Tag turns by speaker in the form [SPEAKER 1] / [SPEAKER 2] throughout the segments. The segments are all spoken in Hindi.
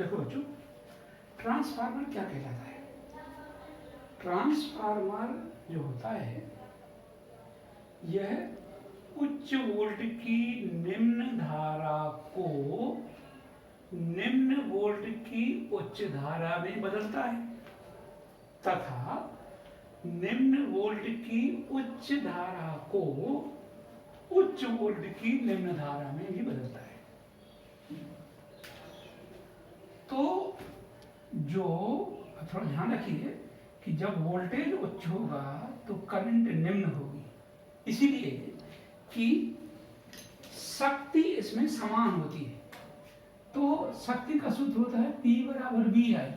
[SPEAKER 1] देखो बच्चों, ट्रांसफार्मर क्या कहलाता है? ट्रांसफार्मर जो होता है यह उच्च वोल्ट की निम्न धारा को निम्न वोल्ट की उच्च धारा में बदलता है तथा निम्न वोल्ट की उच्च धारा को उच्च वोल्ट की निम्न धारा में भी बदलता है। तो जो थोड़ा ध्यान रखिए कि जब वोल्टेज उच्च होगा तो करंट निम्न होगी, इसीलिए कि शक्ति इसमें समान होती है। तो शक्ति का सूत्र होता है P बराबर वी आई,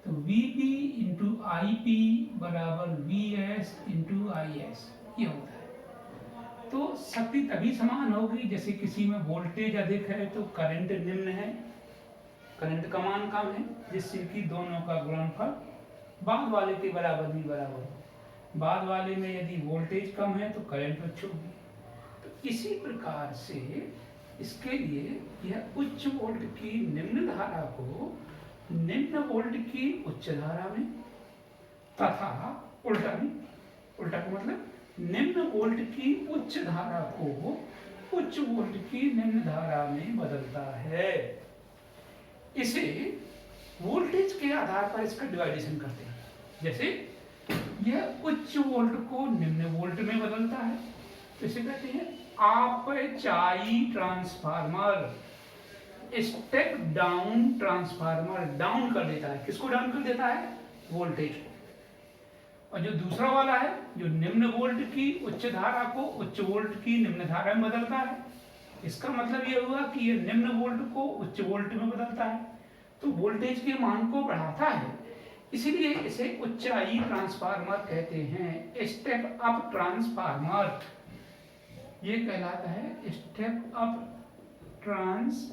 [SPEAKER 1] तो Vp इंटू आई पी बराबर Vs इंटू आई एस, ये होता है। तो शक्ति तभी समान होगी जैसे किसी में वोल्टेज अधिक है तो करंट निम्न है, करंट का मान कम है, जिससे कि दोनों का गुणनफल बाद वाले के बराबर भी बराबर हो। बाद वाले में यदि वोल्टेज कम है तो करंट उच्च होगी। तो इसी प्रकार से इसके लिए यह उच्च वोल्ट की निम्न धारा को निम्न वोल्ट की उच्च धारा में तथा उल्टा भी, उल्टा का मतलब निम्न वोल्ट की उच्च धारा को उच्च वोल्ट की निम्न धारा में बदलता है। इसे वोल्टेज के आधार पर इसका डिवाइडेशन करते हैं। जैसे यह उच्च वोल्ट को निम्न वोल्ट में बदलता है तो इसे कहते हैं अपचायी transformer, step down transformer. Down कर देता है, किसको डाउन कर देता है? वोल्टेज को। और जो दूसरा वाला है जो निम्न वोल्ट की उच्च धारा को उच्च वोल्ट की निम्न धारा में बदलता है, इसका मतलब यह हुआ कि यह निम्न वोल्ट को उच्च वोल्ट में बदलता है, तो वोल्टेज के मान को बढ़ाता है, इसीलिए इसे उच्चाई ट्रांसफार्मर कहते हैं। स्टेप अप ट्रांसफार्मर ये कहलाता है, step up transformer,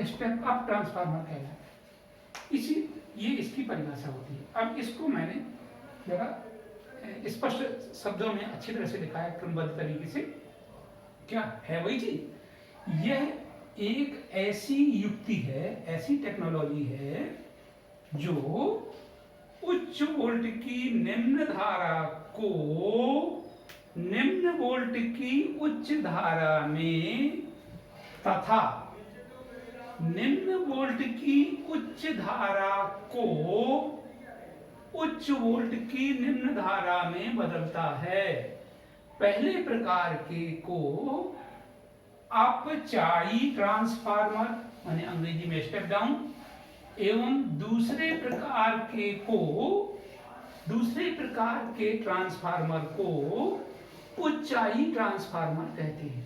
[SPEAKER 1] step up transformer कहलाता है। ये इसकी परिभाषा होती है। अब इसको मैंने जरा स्पष्ट शब्दों में अच्छी तरह से लिखा है क्रमबद्ध तरीके से। क्या है वही चीज? यह एक ऐसी युक्ति है, ऐसी टेक्नोलॉजी है जो उच्च वोल्ट की निम्न धारा को निम्न वोल्ट की उच्च धारा में तथा निम्न वोल्ट की उच्च धारा को उच्च वोल्ट की निम्न धारा में बदलता है। पहले प्रकार के को अपचायी ट्रांसफार्मर माने अंग्रेजी में स्टेप डाउन, एवं दूसरे प्रकार के ट्रांसफार्मर को उच्चाई ट्रांसफार्मर कहते हैं।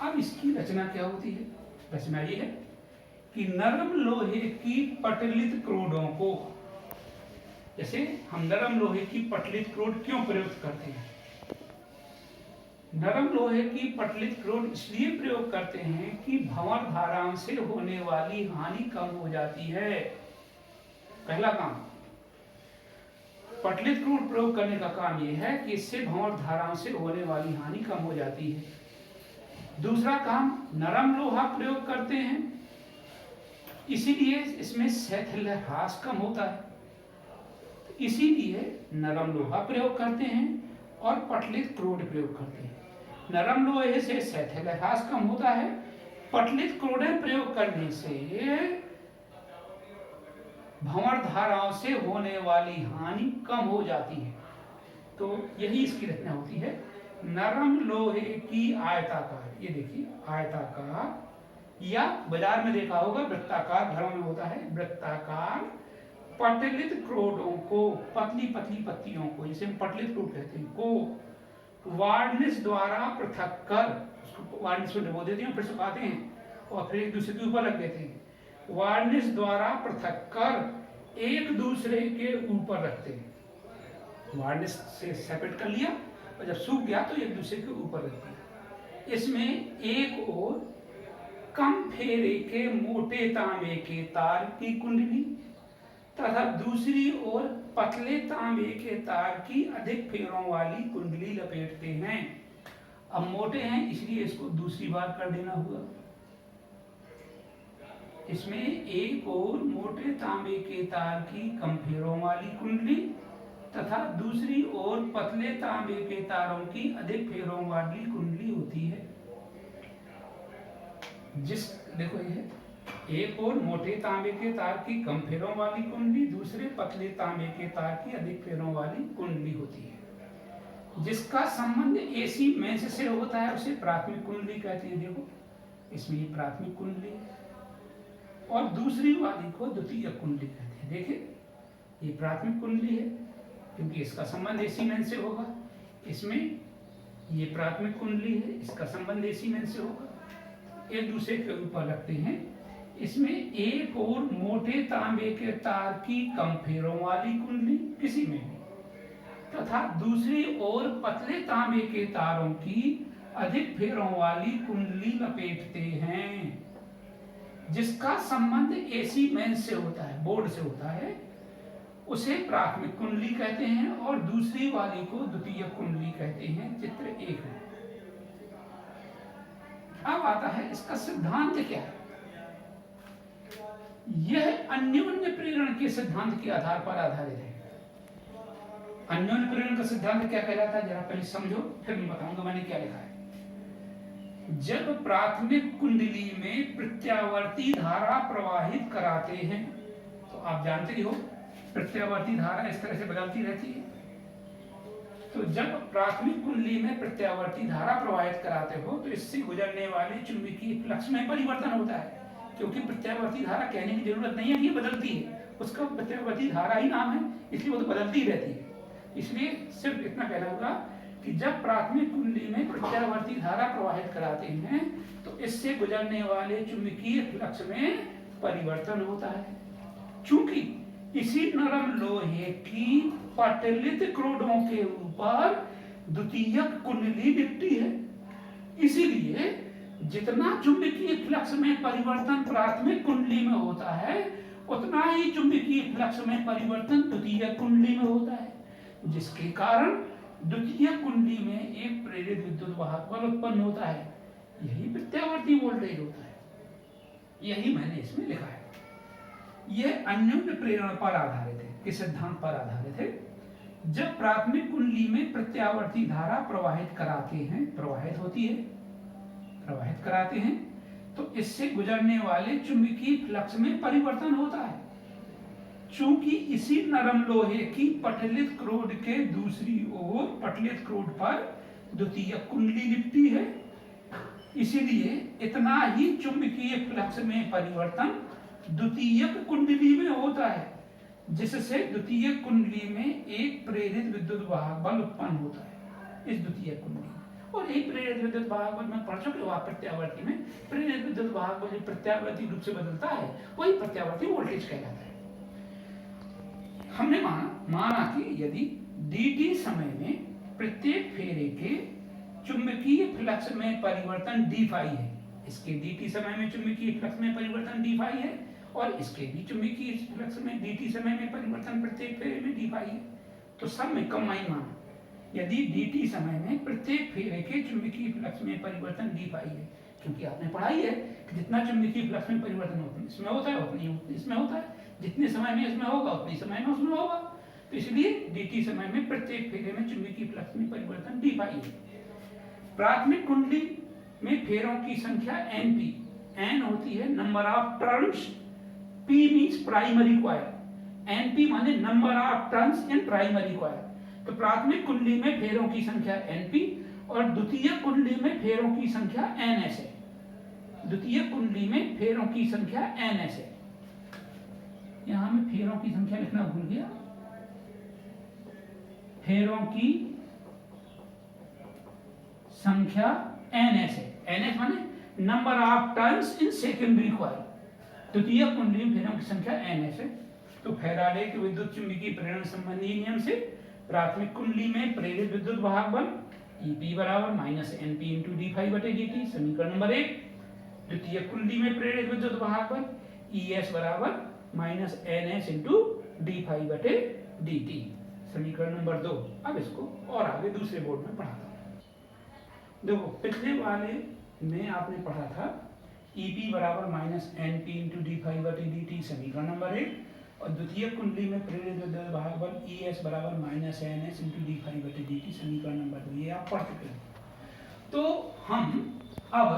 [SPEAKER 1] अब इसकी रचना क्या होती है? रचना ये है कि नरम लोहे की पटलित क्रोडों को, जैसे हम नरम लोहे की पटलित क्रोड क्यों प्रयोग करते हैं? नरम लोहे की पटलित क्रोड इसलिए प्रयोग करते हैं कि भंवर धाराओं से होने वाली हानि कम हो जाती है। पहला काम पटलित क्रोड प्रयोग करने का काम यह है कि इससे भंवर धाराओं से होने वाली हानि कम हो जाती है। दूसरा काम नरम लोहा प्रयोग करते हैं, इसीलिए इसमें शैथिल्य ह्रास कम होता है, इसीलिए नरम लोहा प्रयोग करते हैं और पटलित क्रोड प्रयोग करते हैं। नरम लोहे से शैथिल्य ह्रास कम होता है, पटलित क्रोडें प्रयोग करने से भंवर धाराओं से होने वाली हानि कम हो जाती है। तो यही इसकी रचना होती है। नरम लोहे की आयताकार, ये देखिए आयताकार, या बाजार में देखा होगा वृत्ताकार, घरों में होता है वृत्ताकार पटलित क्रोडों को, पतली पतली पत्तियों को, जिसे हम पटलित क्रोड कहते हैं, को वार्निश द्वारा पृथक कर, उसको वार्निश में डुबो देते हैं, फिर सुखाते हैं और फिर एक दूसरे के ऊपर रख देते हैं। वार्निश द्वारा पृथक कर एक दूसरे के ऊपर रखते हैं। वार्निश से सेपरेट कर लिया और जब सूख गया तो एक दूसरे के ऊपर रखते हैं। इसमें एक ओर कम फेरे के मोटे तांबे के तार की कुंडली तथा दूसरी ओर पतले तांबे के तार की अधिक फेरों वाली कुंडली लपेटते हैं। अब मोटे हैं इसलिए इसको दूसरी बार कर देना हुआ। इसमें एक और मोटे तांबे के तार की कम फेरों वाली कुंडली तथा दूसरी ओर पतले तांबे के तारों की अधिक फेरों वाली कुंडली होती है। देखो ये एक और मोटे तांबे के तार की कम फेरों वाली कुंडली, दूसरे पतले तांबे के तार की अधिक फेरों वाली कुंडली होती है। जिसका संबंध एसी मेंस से होता है उसे प्राथमिक कुंडली कहते हैं। देखो इसमें ये प्राथमिक कुंडली है और दूसरी वाली को द्वितीयक कुंडली कहते हैं। देखिए ये प्राथमिक कुंडली है क्योंकि इसका संबंध एसी मेंस से होगा। इसमें ये प्राथमिक कुंडली है, इसका संबंध एसी मेंस से होगा, एक दूसरे के ऊपर रखते हैं। इसमें एक और मोटे तांबे के तार की कम फेरों वाली कुंडली किसी में भी तथा दूसरी ओर पतले तांबे के तारों की अधिक फेरों वाली कुंडली लपेटते हैं। जिसका संबंध एसी मेंस से होता है, बोर्ड से होता है, उसे प्राथमिक कुंडली कहते हैं और दूसरी वाली को द्वितीयक कुंडली कहते हैं। चित्र 1 है। अब आता है इसका सिद्धांत क्या है। यह अन्योन्य प्रेरण के सिद्धांत के आधार पर आधारित है। अन्योन्य प्रेरण का सिद्धांत क्या कहलाता है जरा पहले समझो, फिर मैं बताऊंगा मैंने क्या लिखा है। जब प्राथमिक कुंडली में प्रत्यावर्ती धारा प्रवाहित कराते हैं तो आप जानते ही हो प्रत्यावर्ती धारा इस तरह से बदलती रहती है। तो जब प्राथमिक कुंडली में प्रत्यावर्ती धारा प्रवाहित कराते हो तो इससे गुजरने वाले चुंबकीय फ्लक्स में परिवर्तन होता है। क्योंकि प्रत्यावर्ती धारा कहने की जरूरत नहीं है कि ये बदलती है, उसका प्रत्यावर्ती धारा ही नाम है, इसलिए वो तो बदलती ही रहती है। इसलिए सिर्फ इतना कहना होगा कि जब प्राथमिक कुंडली में प्रत्यावर्ती धारा प्रवाहित कराते हैं तो इससे गुजरने वाले चुंबकीय फ्लक्स में परिवर्तन होता है। चूंकि इसी नरम लोहे की पटलित क्रोडों के ऊपर द्वितीयक कुंडली लिपटी है, इसीलिए जितना चुंबकीय फ्लक्स में परिवर्तन प्राथमिक कुंडली में होता है उतना ही चुंबकीय फ्लक्स में परिवर्तन द्वितीयक कुंडली में होता है। जिसके कारण द्वितीयक कुंडली में एक प्रेरित विद्युत वाहक बल उत्पन्न होता है। यही प्रत्यावर्ती वोल्टेज होता है। यही मैंने इसमें लिखा है। यह अन्योन्य प्रेरण पर आधारित है, किस सिद्धांत पर आधारित है। जब प्राथमिक कुंडली में प्रत्यावर्ती धारा प्रवाहित कराते हैं तो इससे गुजरने वाले चुंबकीय फ्लक्स में परिवर्तन होता है। चूंकि इसी नरम लोहे की पटलित क्रोड के दूसरी ओर पटलित क्रोड पर द्वितीयक कुंडली लिपटी है, इसीलिए इतना ही चुंबकीय फ्लक्स में परिवर्तन द्वितीयक कुंडली में होता है, जिससे द्वितीयक कुंडली में एक प्रेरित विद्युत वाहक बल उत्पन्न होता है। इस द्वितीयक कुंडली और एक प्रेरित विद्युत वाहक बल में पढ़ चुके हो आप प्रत्यावर्ती में। प्रेरित विद्युत वाहक बल प्रत्यावर्ती रूप से बदलता है, वही प्रत्यावर्ती वोल्टेज कहलाता है। हमने माना कि यदि dt समय में प्रत्येक फेरे के चुंबकीय फ्लक्स में परिवर्तन d फाई है, इसके dt समय में चुंबकीय फ्लक्स में परिवर्तन d फाई है और इसके भी चुंबकीय फ्लक्स में dt समय में परिवर्तन प्रत्येक फेरे में d फाई है, तो सब में कंबाइन माना। यदि dt समय में प्रत्येक फेरे के चुंबकीय फ्लक्स में परिवर्तन d फाई है, क्योंकि आपने पढ़ाई है कि जितना चुंबकीय फ्लक्स में परिवर्तन होता है इसमें होता है उतनी इसमें होता है, जितने समय में इसमें होगा उतनी समय में उसमें होगा। तो इसलिए dt समय में प्रत्येक फेरे में चुंबकीय फ्लक्स में परिवर्तन d फाई है। प्राथमिक कुंडली में फेरों की संख्या np, n होती है number of turns, p means primary coil, np माने number of turns in primary coil. तो प्राथमिक कुंडली में फेरों की संख्या np और द्वितीय कुंडली में फेरों की संख्या ns है। द्वितीय कुंडली में फेरों की संख्या ns है। यहां मैं फेरों की संख्या लिखना भूल गया। फेरों की संख्या ns है। ns माने number of turns in secondary coil. द्वितीय कुंडली में फेरों की संख्या ns है। तो फैराडे के विद्युत चुंबकीय प्रेरण संबंधी नियम से प्राथमिक कुंडली में प्रेरित विद्युत वाहक बल EP बराबर -np × d∅dt, समीकरण नंबर 1। द्वितीय कुंडली में प्रेरित विद्युत वाहक बल ES बराबर -ns × d∅dt, समीकरण नंबर 2। अब इसको और आगे दूसरे बोर्ड में पढ़ाता हूं। देखो पिछले वाले में आपने पढ़ा था EP बराबर minus N P into D five बटे डी टी समीकरण नंबर 1 और द्वितीय कुंडली में प्रेरित विद्युत भाग बल ES बराबर minus N S into D five बटे डी टी समीकरण नंबर 2 ये आप पढ़ चुके हैं। तो हम अब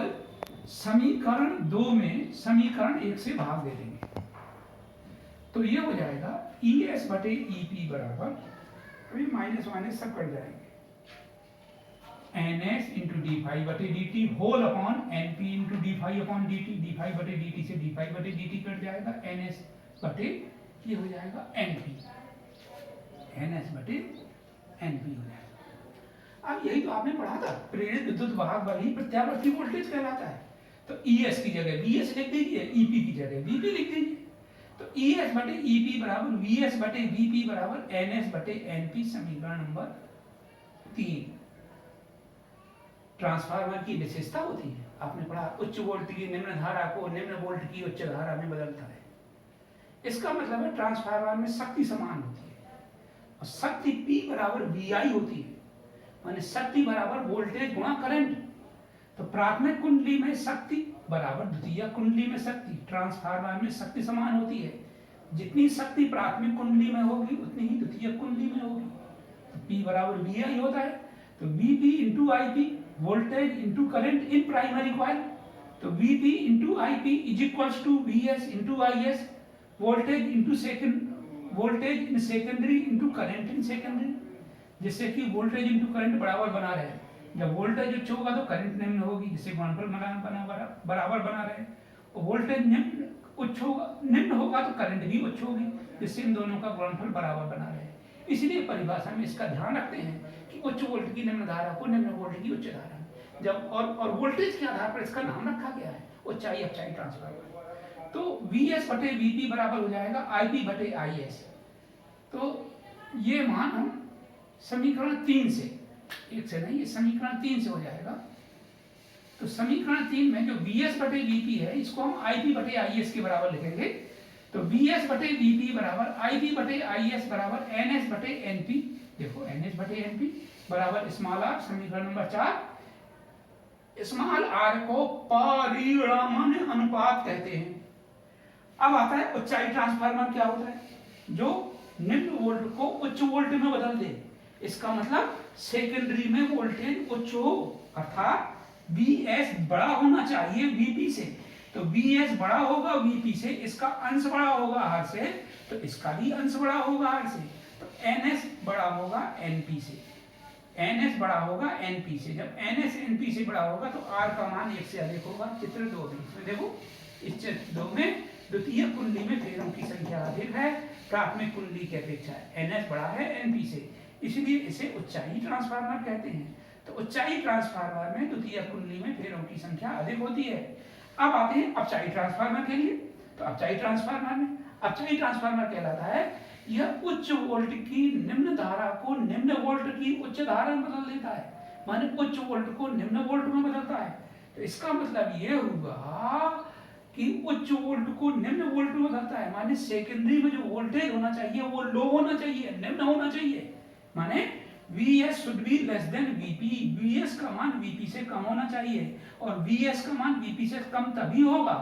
[SPEAKER 1] समीकरण 2 में समीकरण 1 से भाग दे देंगे तो ये हो जाएगा ES बटे EP बराबर अभी माइनस माइनस सब कट जाएंगे NS इंटू डी फाइव बटे D T whole upon NP into D five upon D T, D five बटे डी टी से डी फाइव बटे डी टी कट जाएगा, NS बटे ये हो जाएगा NP, NS बटे NP हो जाएगा। अब यही तो आपने पढ़ा था, प्रेरित विद्युत वाहक बल ही प्रत्यावर्ती वोल्टेज कहलाता है। तो ES की जगह VS लिख दीजिए, EP की जगह VP लिख दीजिए। तो ES बटे EP बराबर VS बटे VP बराबर NS बटे NP समीकरण नंबर 3। ट्रांसफार्मर की विशेषता होती है, आपने पढ़ा उच्च वोल्ट की निम्न धारा को निम्न वोल्ट की उच्च धारा में बदलता है। इसका मतलब है ट्रांसफार्मर में शक्ति समान होती है और शक्ति P बराबर VI होती है, माने शक्ति बराबर वोल्टेज गुणा करंट। तो प्राथमिक कुंडली में शक्ति बराबर द्वितीय कुंडली में शक्ति, ट्रांसफार्मर में शक्ति समान होती है। जितनी शक्ति प्राथमिक कुंडली में होगी उतनी ही द्वितीय कुंडली में होगी। तो P बराबर VI होता है, तो VP into IP voltage into current in primary coil. तो VP into IP is equals to VS into IS voltage into second voltage in secondary into current in secondary, जिससे कि वोल्टेज इंटू करंट बराबर बना रहे। जब वोल्टेज उच्च होगा तो करंट निम्न होगी, जिससे गुणनफल बराबर बना रहे। और वोल्टेज निम्न उच्च होगा निम्न होगा तो करंट भी उच्च होगी, जिससे इन दोनों का गुणनफल बराबर बना रहे। इसलिए परिभाषा में इसका ध्यान रखते हैं कि उच्च वोल्ट की निम्न धारा को निम्न वोल्ट की उच्च धारा जब और वोल्टेज के आधार पर इसका नाम रखा गया है ऊंचाई अपचाई ट्रांसफार्मर। तो VS बटे VP बराबर हो जाएगा IP बटे IS। तो ये मान हम समीकरण 3 से, एक से नहीं, ये समीकरण 3 से हो जाएगा। तो समीकरण 3 में जो VS बटे VP है इसको हम IP बटे IS के बराबर लिखेंगे। तो VS बटे VP बराबर IP बटे IS बराबर NS बटे NP। देखो NS बटे NP बराबर स्मॉल r, समीकरण नंबर 4। स्मॉल r को परिमाण अनुपात कहते हैं। अब आता है ऊंचाई ट्रांसफार्मर क्या होता है, जो निम्न वोल्ट को उच्च वोल्ट में बदल दे। इसका मतलब सेकेंडरी में वोल्टेज उच्च हो, अर्थात VS बड़ा होना चाहिए VP से। तो VS बड़ा होगा VP से, इसका अंश बड़ा होगा R से, तो इसका भी अंश बड़ा होगा R से। तो NS बड़ा होगा NP से, NS बड़ा होगा NP से। जब NS NP से बड़ा होगा तो R का मान 1 से अधिक होगा। चित्र 2 में इसमें देखो, इस चित्र 2 में द्वितीय कुंडली में फेरों की संख्या अधिक है प्राथमिक कुंडली की अपेक्षा। NS बड़ा है NP से, इसलिए इसे ऊंचाई ट्रांसफार्मर कहते हैं। तो ऊंचाई ट्रांसफार्मर में द्वितीय कुंडली में फेरों की संख्या अधिक होती है। अब आते हैं अपचाई ट्रांसफार्मर के लिए। तो अपचाई ट्रांसफार्मर में अपचाई ट्रांसफार्मर कहलाता है यह उच्च वोल्ट की निम्न धारा को निम्न वोल्ट की उच्च धारा में बदल देता है, माने उच्च वोल्ट को निम्न वोल्ट में बदलता है। तो इसका मतलब यह हुआ कि उच्च वोल्ट को निम्न वोल्ट में बदलता है, माने सेकेंडरी में जो वोल्टेज होना चाहिए वो लो होना चाहिए, निम्न होना चाहिए। माने VS should be less than VP, VS का मान VP से कम होना चाहिए और VS का मान VP से कम तभी होगा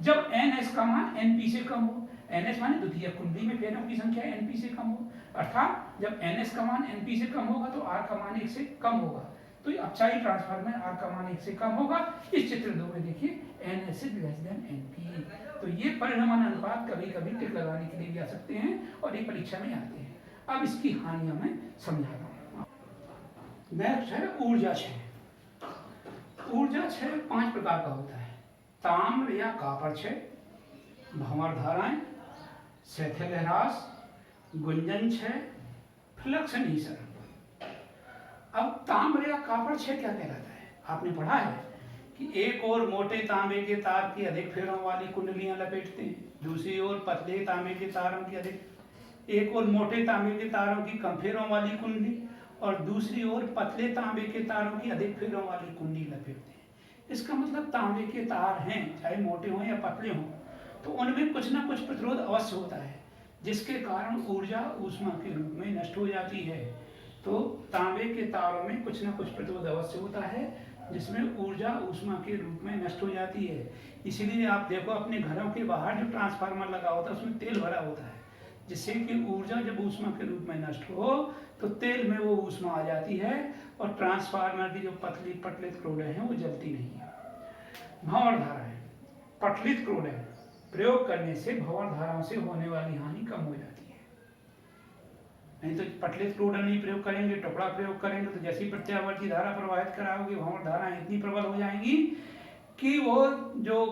[SPEAKER 1] जब NS का मान NP से कम हो। NS माने द्वितीय कुंडली में फेरों की संख्या NP से कम हो, अर्थात जब NS का मान NP से कम होगा तो R का मान 1 से कम होगा। तो अपचाई ट्रांसफार्मर में R का मान 1 से कम होगा। इस चित्र 2 में देखिए NS is less than NP। तो ये परिणाम अनुपात कभी कभी टिक लगाने के लिए भी आ सकते हैं और ये परीक्षा में आते हैं। अब इसकी हानियां मैं समझाता हूँ। नेक्स्ट है ऊर्जा क्षय। ऊर्जा क्षय 5 प्रकार का होता है। ताम्र या कॉपर क्षय, भंवर धाराएं, शिथिल ह्रास, गुंजन क्षय, फ्लक्स निसरण। अब ताम्र या कॉपर क्षय क्या कहलाता है, आपने पढ़ा है कि एक ओर मोटे तांबे के तार की अधिक फेरों वाली कुंडलियां लपेटते हैं, दूसरी ओर पतले तांबे के तारों की अधिक, एक ओर मोटे तांबे के तारों की कम फेरों वाली कुंडली और दूसरी ओर पतले तांबे के तारों की अधिक फेरों वाली कुंडली लपेटते हैं। इसका मतलब तांबे के तार हैं, चाहे मोटे हों या पतले हों, तो उनमें कुछ ना कुछ प्रतिरोध अवश्य होता है, जिसके कारण ऊर्जा ऊष्मा के रूप में नष्ट हो जाती है। तो तांबे के तारों में कुछ ना कुछ प्रतिरोध अवश्य होता है, जिसमें ऊर्जा ऊष्मा के रूप में नष्ट हो जाती है। इसलिए आप देखो अपने घरों के बाहर जो ट्रांसफार्मर लगा होता है उसमें तेल भरा होता है, जिससे कि ऊर्जा जब ऊष्मा के रूप में नष्ट हो तो तेल में वो ऊष्मा आ जाती है और ट्रांसफार्मर की जो पतली पटलित क्रोडें हैं वो जलती नहीं है। भंवर धाराएं, पटलित क्रोडें प्रयोग करने से भंवर धाराओं से होने वाली हानि कम हो जाती है। नहीं तो पटलित क्रोडन नहीं प्रयोग करेंगे, टुकड़ा प्रयोग करेंगे तो जैसी प्रत्यावर्ती धारा प्रवाहित कराओगे भंवर धाराएं इतनी प्रबल हो जाएंगी कि वो जो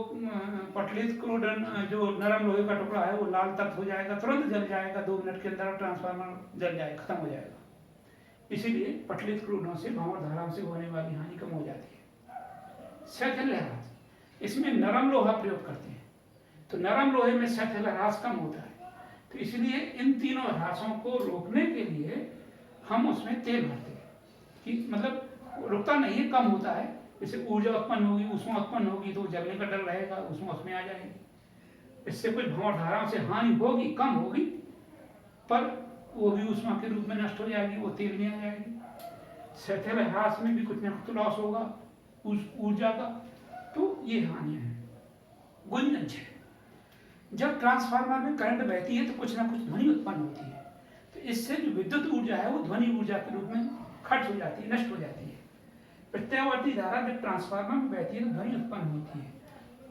[SPEAKER 1] पटलित क्रोडन जो नरम लोहे का टुकड़ा है वो लाल तख्त हो जाएगा, तुरंत जल जाएगा, 2 मिनट के अंदर ट्रांसफार्मर जल जाएगा, खत्म हो जाएगा। इसीलिए पटलित क्रोडों से भंवर धाराओं से होने वाली हानि कम हो जाती है। शैथिलह्रास, इसमें नरम लोहा प्रयोग करते हैं तो नरम लोहे में शैथिलह्रास कम होता है, तो इसलिए इन तीनों ह्रासों को रोकने के लिए हम उसमें तेल भरते हैं कि मतलब रुकता नहीं है, कम होता है। जैसे ऊर्जा उत्पन्न होगी, ऊष्मा उत्पन्न होगी तो जलने का डर रहेगा, ऊष्मा उसमें आ जाएगी। इससे कुछ भंवर धाराओं से हानि होगी, कम होगी, पर वो भी ऊष्मा के रूप में नष्ट हो जाएगी, वो तेल में आ जाएगी। शैथिलह्रास में भी कुछ न कुछ लॉस होगा ऊर्जा का, तो ये हानियां हैं। गुंजन 6, जब ट्रांसफार्मर में करंट बहती है तो कुछ ना कुछ ध्वनि उत्पन्न होती है, तो इससे जो विद्युत ऊर्जा है वो ध्वनि ऊर्जा के रूप में खर्च हो जाती है, नष्ट हो जाती है। प्रत्यावर्ती धारा जब ट्रांसफार्मर में बहती है तो ध्वनि उत्पन्न होती है,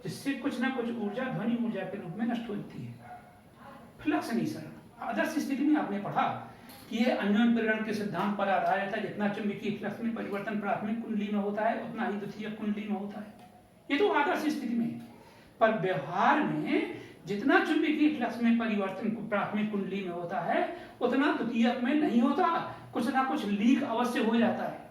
[SPEAKER 1] जिससे कुछ ना कुछ ऊर्जा ध्वनि ऊर्जा के रूप में नष्ट होती है। फ्लक्स निसरण, आदर्श स्थिति में आपने पढ़ा कि यह अन्योन्य प्रेरण के सिद्धांत पर आधारित है। जितना चुंबकीय फ्लक्स में परिवर्तन प्राथमिक कुंडली में होता है उतना ही द्वितीयक कुंडली में होता है। ये तो आदर्श स्थिति में है, पर व्यवहार में जितना चुंबकीय फ्लक्स में परिवर्तन प्राथमिक कुंडली में होता है उतना द्वितीयक में नहीं होता, कुछ ना कुछ लीक अवश्य हो जाता है।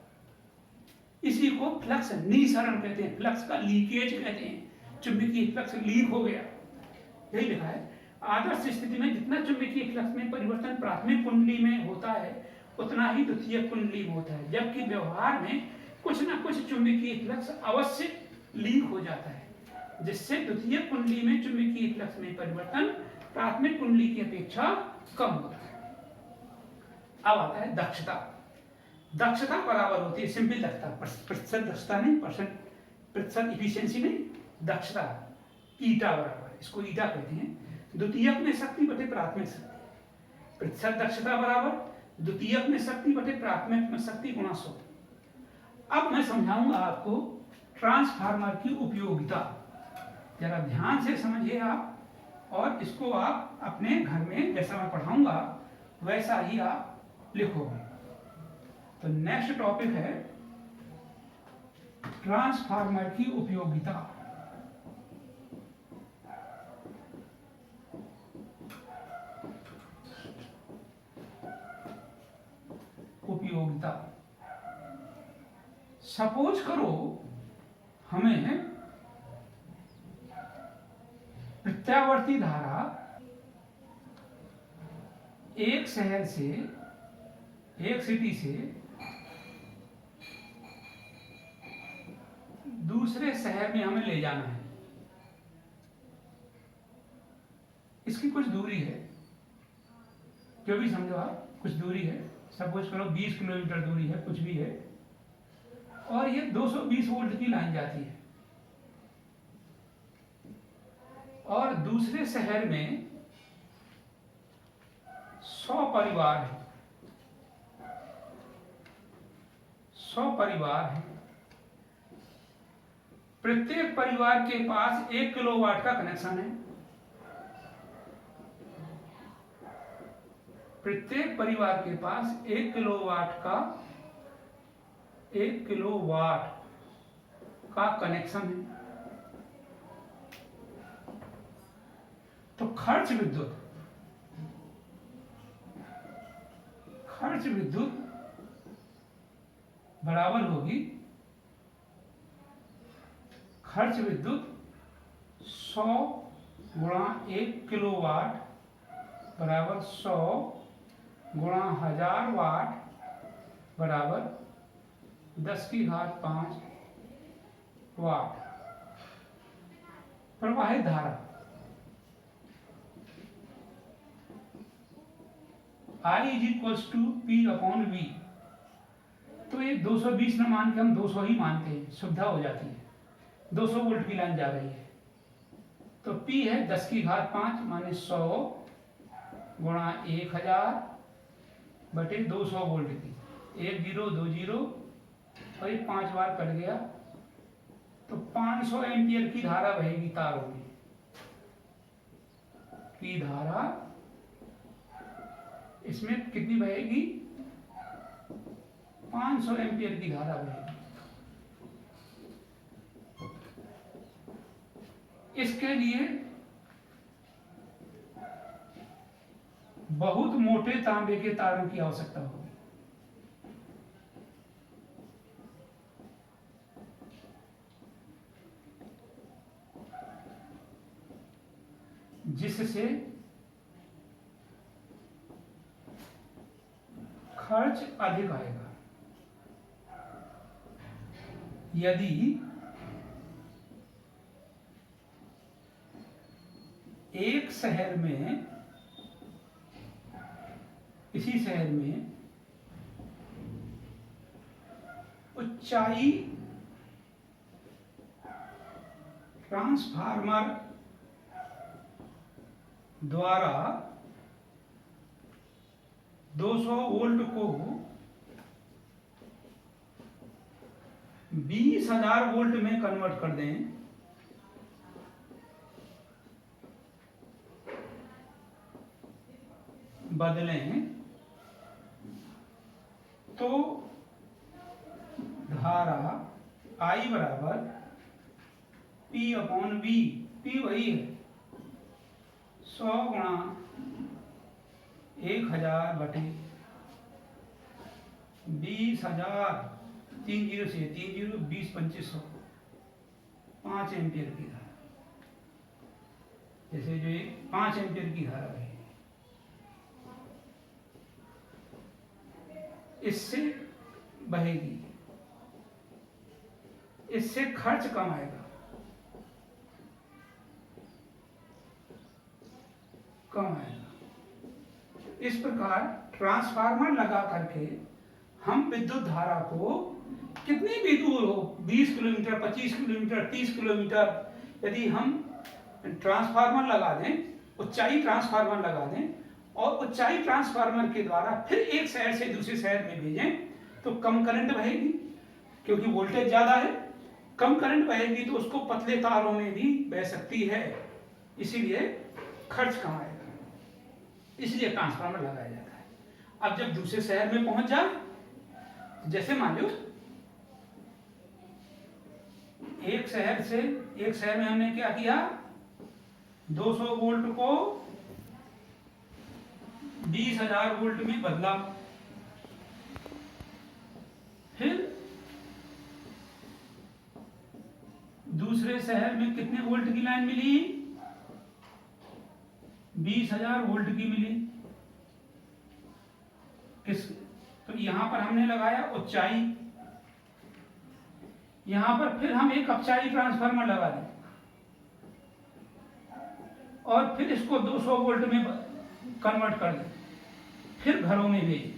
[SPEAKER 1] इसी को फ्लक्स निसरण कहते हैं, फ्लक्स का लीकेज कहते हैं। चुंबकीय फ्लक्स लीक हो गया, यही लिखा है। आदर्श स्थिति में जितना चुंबकीय फ्लक्स में परिवर्तन प्राथमिक कुंडली में होता है उतना ही द्वितीयक कुंडली में होता है, जबकि व्यवहार में कुछ ना कुछ चुंबकीय फ्लक्स अवश्य लीक हो जाता है, जिससे द्वितीयक कुंडली में चुंबकीय फ्लक्स में परिवर्तन प्राथमिक कुंडली की अपेक्षा कम होता है। अब आता है दक्षता। दक्षता बराबर होती है सिंपल दक्षता, प्रतिशत दक्षता नहीं, प्रतिशत इफिशियंसी नहीं, दक्षता ईटा बराबर, इसको ईटा कहते हैं, द्वितीयक में शक्ति बटे प्राथमिक शक्ति। प्रतिशत दक्षता बराबर द्वितीयक में शक्ति बटे प्राथमिक में शक्ति गुणा 100। अब मैं समझाऊंगा आपको ट्रांसफार्मर की उपयोगिता, जरा ध्यान से समझिए आप, और इसको आप अपने घर में जैसा मैं पढ़ाऊंगा वैसा ही आप लिखोगे। तो नेक्स्ट टॉपिक है ट्रांसफार्मर की उपयोगिता। उपयोगिता, सपोज करो हमें प्रत्यावर्ती धारा एक शहर से, एक सिटी से दूसरे शहर में हमें ले जाना है। इसकी कुछ दूरी है, जो भी समझो आप, कुछ दूरी है, सपोज करो 20 किलोमीटर दूरी है, कुछ भी है, और ये 220 वोल्ट की लाइन जाती है, और दूसरे शहर में 100 परिवार है, 100 परिवार है। प्रत्येक परिवार के पास 1 किलोवाट का कनेक्शन है। प्रत्येक परिवार के पास 1 किलोवाट का, 1 किलोवाट का कनेक्शन है। तो खर्च विद्युत बराबर होगी, खर्च विद्युत 100 गुणा 1 किलोवाट बराबर 100 गुणा 1000 वाट बराबर 10⁵ वाट। प्रवाहित धारा I = P/V। तो ये 220 न मान के हम 200 ही मानते हैं, सुविधा हो जाती है। 200 वोल्ट की लाइन जा रही है, तो P है 10 की घात 5 माने 100 गुणा 1000 बटे 200 वोल्ट की। 1 0 2 0 और ये 5 बार कट गया, तो 500 एम्पियर की धारा बहेगी तारों में। की धारा इसमें कितनी बहेगी? 500 एम्पियर की धारा बहेगी। इसके लिए बहुत मोटे तांबे के तारों की आवश्यकता होगी, जिससे खर्च अधिक आएगा। यदि एक शहर में, इसी शहर में ऊंचाई ट्रांसफार्मर द्वारा 200 वोल्ट को 20,000 वोल्ट में कन्वर्ट कर दें, बदलें, तो धारा I बराबर P अपॉन V, P वही है 100 गुणा 1000 बटे 20,000, 3 0 से 3 0 20 2500, 5 एम्पियर की धारा। जैसे जो 5 एम्पियर की धारा है, इससे बहेगी, इससे खर्च कम आएगा, कम आएगा। इस प्रकार ट्रांसफार्मर लगा करके हम विद्युत धारा को कितनी भी दूर हो, 20 किलोमीटर, 25 किलोमीटर, 30 किलोमीटर, यदि हम ट्रांसफार्मर लगा दें, ऊंचाई ट्रांसफार्मर लगा दें और ऊंचाई ट्रांसफार्मर के द्वारा फिर एक शहर से दूसरे शहर में भेजें, तो कम करंट बहेगी, क्योंकि वोल्टेज ज्यादा है। कम करंट बहेगी तो उसको पतले तारों में भी बह सकती है, इसीलिए खर्च कम आएगा, इसलिए ट्रांसफार्मर लगाया जाता है। अब जब दूसरे शहर में पहुंच जाए, जैसे मान लो एक शहर में हमने क्या किया, 200 वोल्ट को 20,000 वोल्ट में बदला, फिर दूसरे शहर में कितने वोल्ट की लाइन मिली? 20,000 वोल्ट की मिली। तो यहां पर हमने लगाया ऊंचाई, यहां पर फिर हम एक ऊंचाई ट्रांसफार्मर लगा दें और फिर इसको 200 वोल्ट में कन्वर्ट कर दें, फिर घरों में भेजें,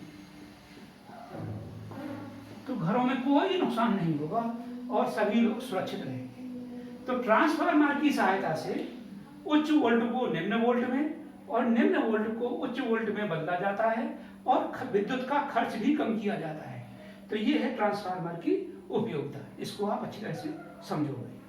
[SPEAKER 1] तो घरों में कोई नुकसान नहीं होगा और सभी लोग सुरक्षित रहेंगे। तो ट्रांसफार्मर की सहायता से उच्च वोल्ट को निम्न वोल्ट में और निम्न वोल्ट को उच्च वोल्ट में बदला जाता है और विद्युत का खर्च भी कम किया जाता है। तो ये है ट्रांसफार्मर की उपयोगिता, इसको आप अच्छी तरह से समझोगे।